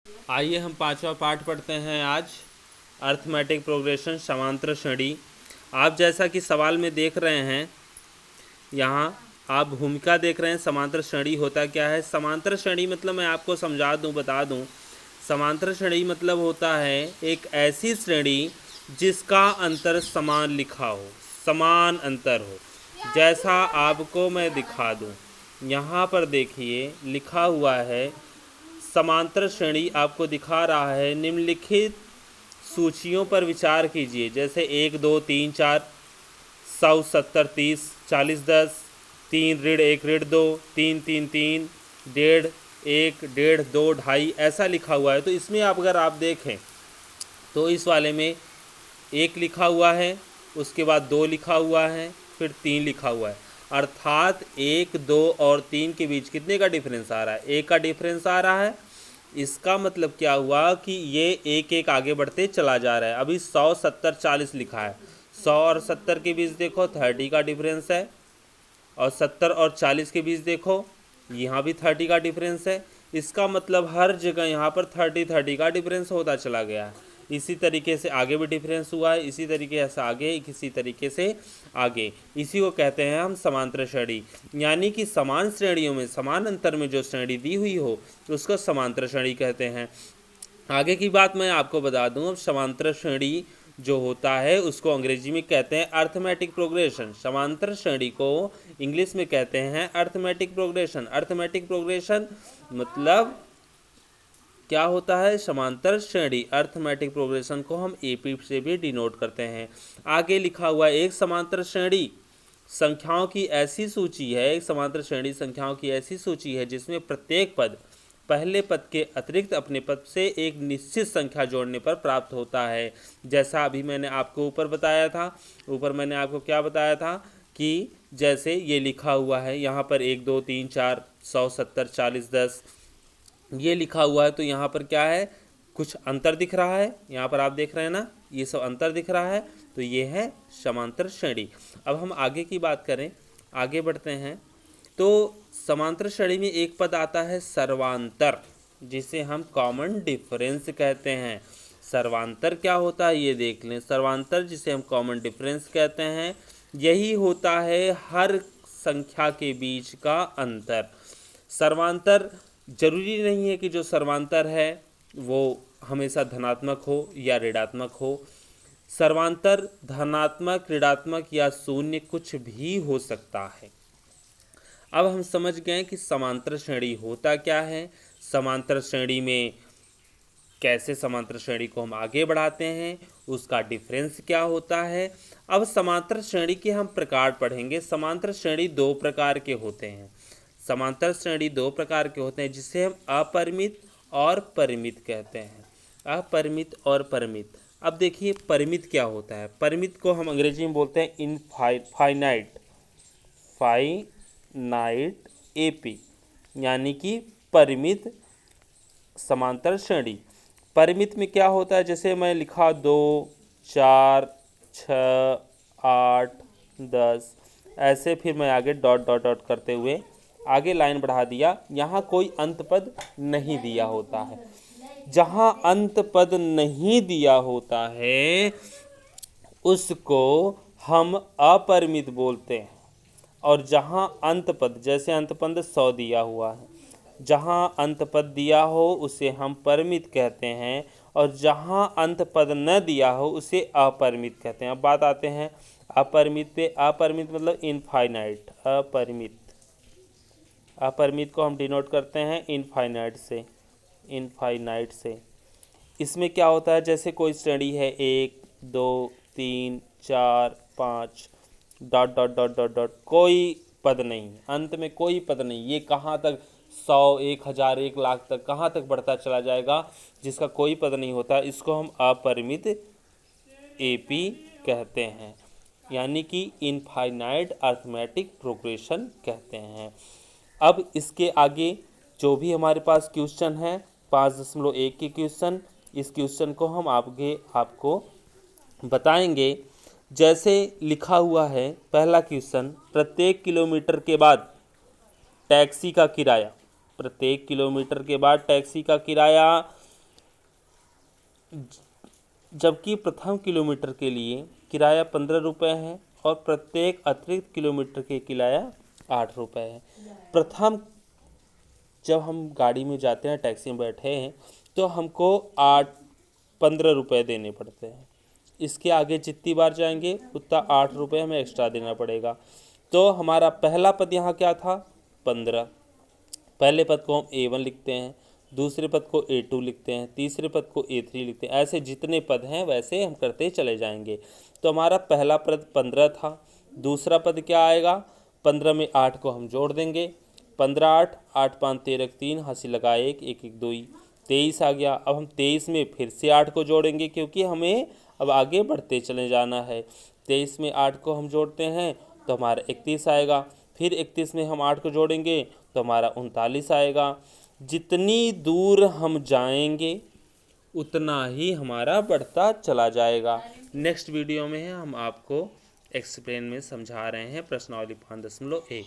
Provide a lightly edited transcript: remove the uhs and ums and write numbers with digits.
आइए हम पांचवा पाठ पढ़ते हैं आज, अर्थमेटिक प्रोग्रेशन समांतर श्रेणी। आप जैसा कि सवाल में देख रहे हैं, यहाँ आप भूमिका देख रहे हैं। समांतर श्रेणी होता क्या है? समांतर श्रेणी मतलब मैं आपको समझा दूं, बता दूं। समांतर श्रेणी मतलब होता है एक ऐसी श्रेणी जिसका अंतर समान लिखा हो, समान अंतर हो। जैसा आपको मैं दिखा दूं, यहाँ पर देखिए लिखा हुआ है समांतर श्रेणी आपको दिखा रहा है। निम्नलिखित सूचियों पर विचार कीजिए, जैसे 1 2 3 4, 100 70 30 40 10, 3 ऋण 1 ऋण 2, 3 3 3, 1.5 1 1.5 2 2.5 ऐसा लिखा हुआ है। तो इसमें अगर आप देखें तो इस वाले में 1 लिखा हुआ है, उसके बाद 2 लिखा हुआ है, फिर 3 लिखा हुआ है। अर्थात 1 2 और 3 के बीच कितने का डिफरेंस आ रहा है? 1 का डिफरेंस आ रहा है। इसका मतलब क्या हुआ कि ये एक एक आगे बढ़ते चला जा रहा है। अभी 100 70 40 लिखा है, 100 और 70 के बीच देखो 30 का डिफरेंस है, और 70 और 40 के बीच देखो यहाँ भी 30 का डिफरेंस है। इसका मतलब हर जगह यहाँ पर 30 30 का डिफरेंस होता चला गया है। इसी तरीके से आगे भी डिफरेंस हुआ है, इसी तरीके से आगे, इसी तरीके से आगे। इसी को कहते हैं हम समांतर श्रेणी। यानी कि समान श्रेणियों में, समान अंतर में जो श्रेणी दी हुई हो उसको समांतर श्रेणी कहते हैं। आगे की बात मैं आपको बता दूं, अब समांतर श्रेणी जो होता है उसको अंग्रेजी में कहते हैं अर्थमेटिक प्रोग्रेशन। समांतर श्रेणी को इंग्लिश में कहते हैं अर्थमेटिक प्रोग्रेशन। अर्थमेटिक प्रोग्रेशन मतलब क्या होता है? समांतर श्रेणी। अर्थमेटिक प्रोग्रेशन को हम एपी से भी डिनोट करते हैं। आगे लिखा हुआ एक समांतर श्रेणी संख्याओं की ऐसी सूची है, एक समांतर श्रेणी संख्याओं की ऐसी सूची है जिसमें प्रत्येक पद पहले पद के अतिरिक्त अपने पद से एक निश्चित संख्या जोड़ने पर प्राप्त होता है। जैसा अभी मैंने आपको ऊपर बताया था, ऊपर मैंने आपको क्या बताया था कि जैसे ये लिखा हुआ है यहाँ पर 1 2 3 4, 100 70 40 10 ये लिखा हुआ है। तो यहाँ पर क्या है? कुछ अंतर दिख रहा है। यहाँ पर आप देख रहे हैं ना, ये सब अंतर दिख रहा है। तो ये है समांतर श्रेणी। अब हम आगे की बात करें, आगे बढ़ते हैं। तो समांतर श्रेणी में एक पद आता है सर्वांतर, जिसे हम कॉमन डिफरेंस कहते हैं। सर्वांतर क्या होता है ये देख लें। सर्वांतर जिसे हम कॉमन डिफरेंस कहते हैं, यही होता है हर संख्या के बीच का अंतर। सर्वांतर जरूरी नहीं है कि जो सर्वांतर है वो हमेशा धनात्मक हो या ऋणात्मक हो। सर्वांतर धनात्मक, ऋणात्मक या शून्य कुछ भी हो सकता है। अब हम समझ गए कि समांतर श्रेणी होता क्या है, समांतर श्रेणी में कैसे समांतर श्रेणी को हम आगे बढ़ाते हैं, उसका डिफरेंस क्या होता है। अब समांतर श्रेणी के हम प्रकार पढ़ेंगे। समांतर श्रेणी 2 प्रकार के होते हैं। समांतर श्रेणी 2 प्रकार के होते हैं जिसे हम अपरिमित और परिमित कहते हैं। अपरिमित और परिमित। अब देखिए परिमित क्या होता है। परिमित को हम अंग्रेजी में बोलते हैं इनफाइनाइट, फाइनाइट एपी, यानी कि परिमित समांतर श्रेणी। परिमित में क्या होता है? जैसे मैं लिखा 2 4 6 8 10 ऐसे, फिर मैं आगे डॉट डॉट डॉट करते हुए आगे लाइन बढ़ा दिया। यहाँ कोई अंत पद नहीं दिया होता है। जहाँ अंत पद नहीं दिया होता है उसको हम अपरिमित बोलते हैं। और जहाँ अंत पद, जैसे अंत पद 100 दिया हुआ है, जहाँ अंत पद दिया हो उसे हम परिमित कहते हैं, और जहाँ अंत पद न दिया हो उसे अपरिमित कहते हैं। अब बात आते हैं अपरिमित पे। अपरिमित मतलब इनफाइनाइट। अपरिमित, अपरिमित को हम डिनोट करते हैं इनफाइनाइट से, इनफाइनाइट से। इसमें क्या होता है? जैसे कोई श्रेणी है 1 2 3 4 5 dot dot dot dot dot, कोई पद नहीं, अंत में कोई पद नहीं। ये कहाँ तक 100 1000 1 लाख तक कहाँ तक बढ़ता चला जाएगा, जिसका कोई पद नहीं होता। इसको हम अपरिमित एपी कहते हैं, यानी कि इनफाइनाइट अर्थमेटिक प्रोग्रेशन कहते हैं। अब इसके आगे जो भी हमारे पास क्वेश्चन है 5.1 के क्वेश्चन, इस क्वेश्चन को हम आपको बताएंगे। जैसे लिखा हुआ है पहला क्वेश्चन, प्रत्येक किलोमीटर के बाद टैक्सी का किराया, प्रत्येक किलोमीटर के बाद टैक्सी का किराया जबकि प्रथम किलोमीटर के लिए किराया 15 रुपये है और प्रत्येक अतिरिक्त किलोमीटर के किराया 8 रुपये है। प्रथम जब हम गाड़ी में जाते हैं, टैक्सी में बैठे हैं, तो हमको 15 रुपये देने पड़ते हैं। इसके आगे जितनी बार जाएंगे उतना 8 रुपये हमें एक्स्ट्रा देना पड़ेगा। तो हमारा पहला पद यहाँ क्या था? 15। पहले पद को हम A1 लिखते हैं, दूसरे पद को A2 लिखते हैं, तीसरे पद को A3 लिखते हैं। ऐसे जितने पद हैं वैसे हम करते चले जाएंगे। तो हमारा पहला पद 15 था। दूसरा पद क्या आएगा? 15 में 8 को हम जोड़ देंगे। 15 8 8 5 13 3, हंसी लगा 1 1 1 2 23 आ गया। अब हम 23 में फिर से 8 को जोड़ेंगे क्योंकि हमें अब आगे बढ़ते चले जाना है। 23 में 8 को हम जोड़ते हैं तो हमारा 31 आएगा। फिर 31 में हम 8 को जोड़ेंगे तो हमारा 39 आएगा। जितनी दूर हम जाएंगे उतना ही हमारा बढ़ता चला जाएगा। नेक्स्ट वीडियो में हम आपको एक्सप्लेन में समझा रहे हैं प्रश्नावली 5.1।